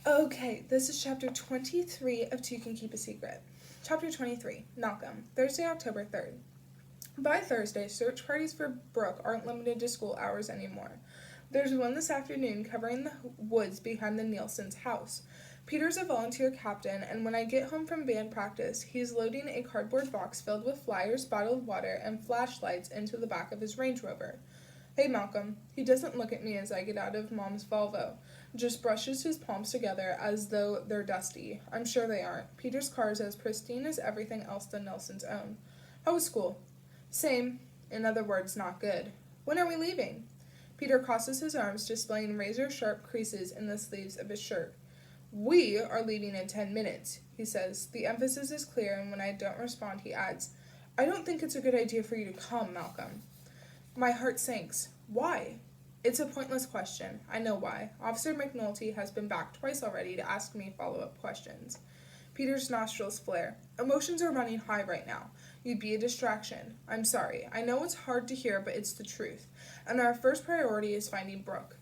Okay, this is chapter 23 of Two Can Keep a Secret. Chapter 23, Malcolm, Thursday, October 3rd. By Thursday, search parties for Brooke aren't limited to school hours anymore. There's one this afternoon covering the woods behind the Nielsen's house. Peter's a volunteer captain, and when I get home from band practice, he's loading a cardboard box filled with flyers, bottled water, and flashlights into the back of his Range Rover. Hey, Malcolm. He doesn't look at me as I get out of Mom's Volvo. Just brushes his palms together as though they're dusty. I'm sure they aren't. Peter's car is as pristine as everything else the Nelsons own. How was school? Same. In other words, not good. When are we leaving? Peter crosses his arms, displaying razor-sharp creases in the sleeves of his shirt. We are leaving in 10 minutes, he says. The emphasis is clear, and when I don't respond, he adds, I don't think it's a good idea for you to come, Malcolm. My heart sinks. Why? It's a pointless question. I know why. Officer McNulty has been back twice already to ask me follow-up questions. Peter's nostrils flare. Emotions are running high right now. You'd be a distraction. I'm sorry. I know it's hard to hear, but it's the truth. And our first priority is finding Brooke.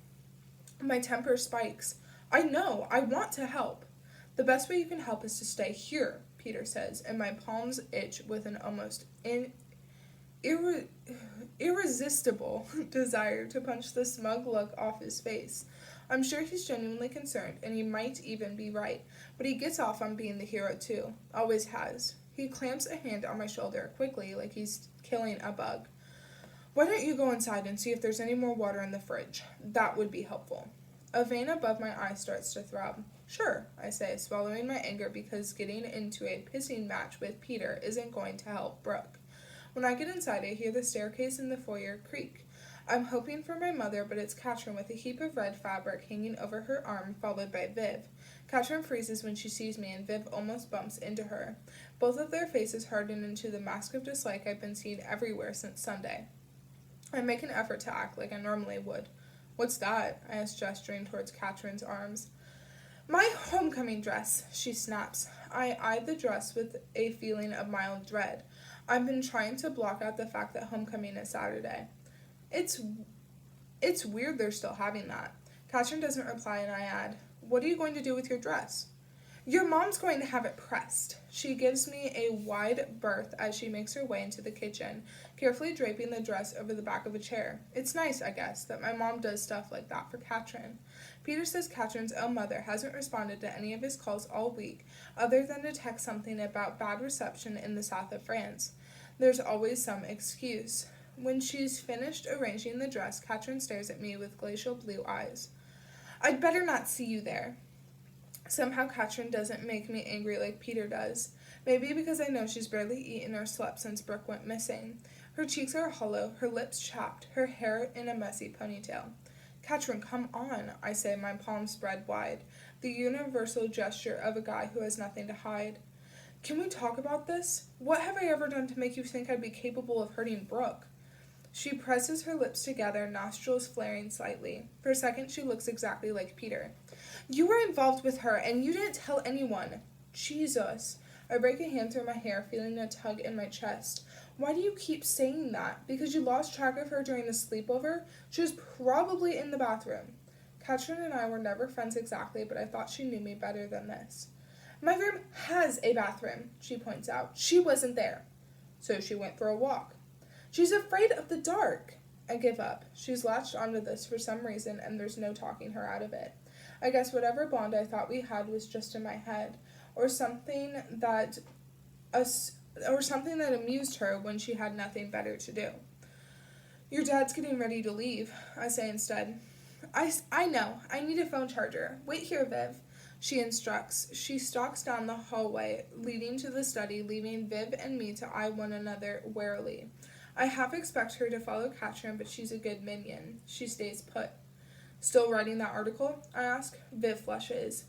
My temper spikes. I know. I want to help. The best way you can help is to stay here, Peter says, and my palms itch with an almost irresistible desire to punch the smug look off his face. I'm sure he's genuinely concerned, and he might even be right, but he gets off on being the hero too. Always has. He clamps a hand on my shoulder quickly, like he's killing a bug. Why don't you go inside and see if there's any more water in the fridge? That would be helpful. A vein above my eye starts to throb. Sure, I say, swallowing my anger because getting into a pissing match with Peter isn't going to help Brooke. When I get inside, I hear the staircase in the foyer creak. I'm hoping for my mother, but it's Katrin with a heap of red fabric hanging over her arm, followed by Viv. Katrin freezes when she sees me, and Viv almost bumps into her. Both of their faces harden into the mask of dislike I've been seeing everywhere since Sunday. I make an effort to act like I normally would. What's that? I ask, gesturing towards Katrin's arms. My homecoming dress, she snaps. I eye the dress with a feeling of mild dread. I've been trying to block out the fact that homecoming is Saturday. It's weird they're still having that. Katrin doesn't reply, and I add, what are you going to do with your dress? Your mom's going to have it pressed. She gives me a wide berth as she makes her way into the kitchen, carefully draping the dress over the back of a chair. It's nice, I guess, that my mom does stuff like that for Katrin. Peter says Katrin's own mother hasn't responded to any of his calls all week, other than to text something about bad reception in the south of France. There's always some excuse. When she's finished arranging the dress, Katrin stares at me with glacial blue eyes. I'd better not see you there. Somehow Katrin doesn't make me angry like Peter does. Maybe because I know she's barely eaten or slept since Brooke went missing. Her cheeks are hollow, her lips chapped, her hair in a messy ponytail. Katrin, come on, I say, my palms spread wide, the universal gesture of a guy who has nothing to hide. Can we talk about this? What have I ever done to make you think I'd be capable of hurting Brooke? She presses her lips together, nostrils flaring slightly. For a second, she looks exactly like Peter. You were involved with her, and you didn't tell anyone. Jesus. I break a hand through my hair, feeling a tug in my chest. Why do you keep saying that? Because you lost track of her during the sleepover? She was probably in the bathroom. Katrin and I were never friends exactly, but I thought she knew me better than this. My room has a bathroom, she points out. She wasn't there. So she went for a walk. She's afraid of the dark. I give up. She's latched onto this for some reason, and there's no talking her out of it. I guess whatever bond I thought we had was just in my head, or something that amused her when she had nothing better to do. Your dad's getting ready to leave, I say instead. I know. I need a phone charger. Wait here, Viv. She instructs. She stalks down the hallway leading to the study, leaving Viv and me to eye one another warily. I half expect her to follow Katrin, but she's a good minion. She stays put. Still writing that article? I ask. Viv flushes.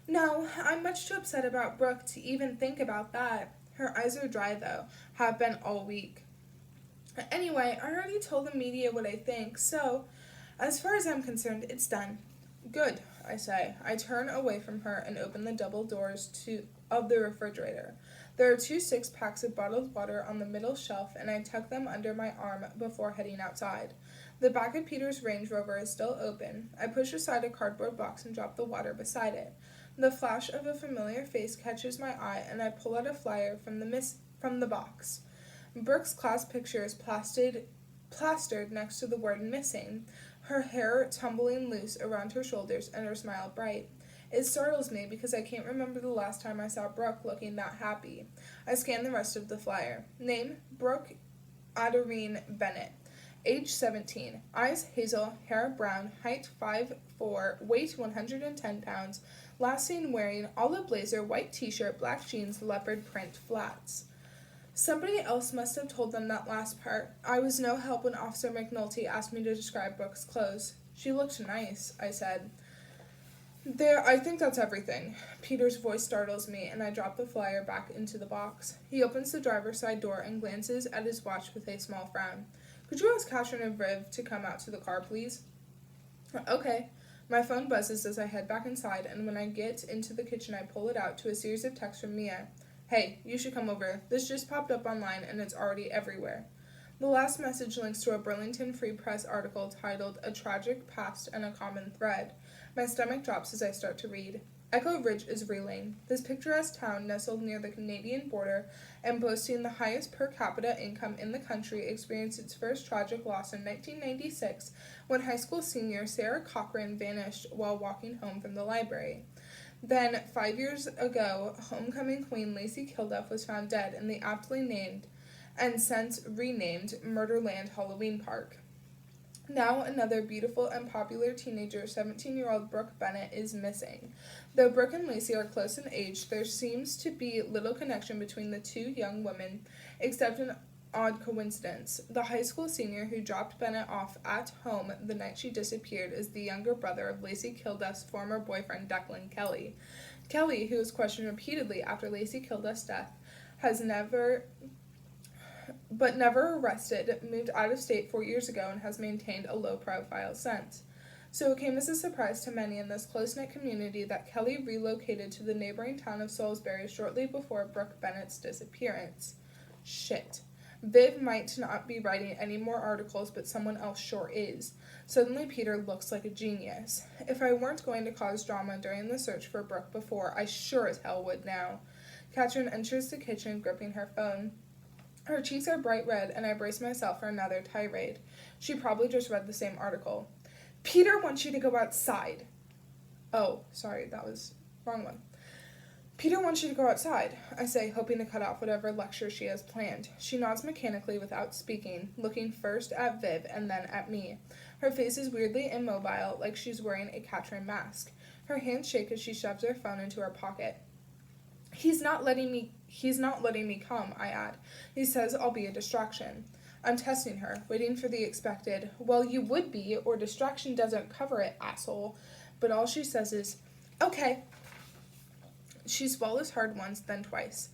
No, I'm much too upset about Brooke to even think about that. Her eyes are dry, though. Have been all week. Anyway, I already told the media what I think, so, as far as I'm concerned, it's done. Good, I say. I turn away from her and open the double doors of the refrigerator. There are 2 6-packs of bottled water on the middle shelf, and I tuck them under my arm before heading outside. The back of Peter's Range Rover is still open. I push aside a cardboard box and drop the water beside it. The flash of a familiar face catches my eye, and I pull out a flyer from the box. Brooke's class picture is plastered next to the word missing, her hair tumbling loose around her shoulders and her smile bright. It startles me because I can't remember the last time I saw Brooke looking that happy. I scan the rest of the flyer. Name, Brooke Adarine Bennett. Age 17. Eyes hazel, hair brown, height 5'4", weight 110 pounds. Last seen wearing olive blazer, white t-shirt, black jeans, leopard print flats. Somebody else must have told them that last part. I was no help when Officer McNulty asked me to describe Brooke's clothes. She looked nice, I said. I think that's everything. Peter's voice startles me, and I drop the flyer back into the box. He opens the driver's side door and glances at his watch with a small frown. Could you ask Katrin and Viv to come out to the car, please? Okay. My phone buzzes as I head back inside, and when I get into the kitchen, I pull it out to a series of texts from Mia. Hey, you should come over. This just popped up online, and it's already everywhere. The last message links to a Burlington Free Press article titled A Tragic Past and a Common Thread. My stomach drops as I start to read. Echo Ridge is reeling. This picturesque town, nestled near the Canadian border and boasting the highest per capita income in the country, experienced its first tragic loss in 1996 when high school senior Sarah Cochran vanished while walking home from the library. Then, 5 years ago, homecoming queen Lacey Kilduff was found dead in the aptly named and since renamed Murderland Halloween Park. Now another beautiful and popular teenager, 17-year-old Brooke Bennett, is missing. Though Brooke and Lacey are close in age, there seems to be little connection between the two young women, except an odd coincidence. The high school senior who dropped Bennett off at home the night she disappeared is the younger brother of Lacey Kilduff's former boyfriend, Declan Kelly. Kelly, who was questioned repeatedly after Lacey Kilduff's death, never arrested, moved out of state 4 years ago and has maintained a low profile since. So it came as a surprise to many in this close-knit community that Kelly relocated to the neighboring town of Salisbury shortly before Brooke Bennett's disappearance. Shit. Viv might not be writing any more articles, but someone else sure is. Suddenly Peter looks like a genius. If I weren't going to cause drama during the search for Brooke before, I sure as hell would now. Katrin enters the kitchen, gripping her phone. Her cheeks are bright red, and I brace myself for another tirade. She probably just read the same article. Peter wants you to go outside. Oh, sorry, that was wrong one. Peter wants you to go outside, I say, hoping to cut off whatever lecture she has planned. She nods mechanically without speaking, looking first at Viv and then at me. Her face is weirdly immobile, like she's wearing a Katrin mask. Her hands shake as she shoves her phone into her pocket. He's not letting me come, I add. He says I'll be a distraction. I'm testing her, waiting for the expected, well, you would be, or distraction doesn't cover it, asshole. But all she says is, okay. She swallows hard once, then twice.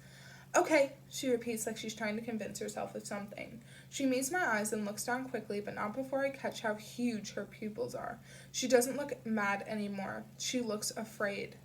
Okay, she repeats like she's trying to convince herself of something. She meets my eyes and looks down quickly, but not before I catch how huge her pupils are. She doesn't look mad anymore. She looks afraid.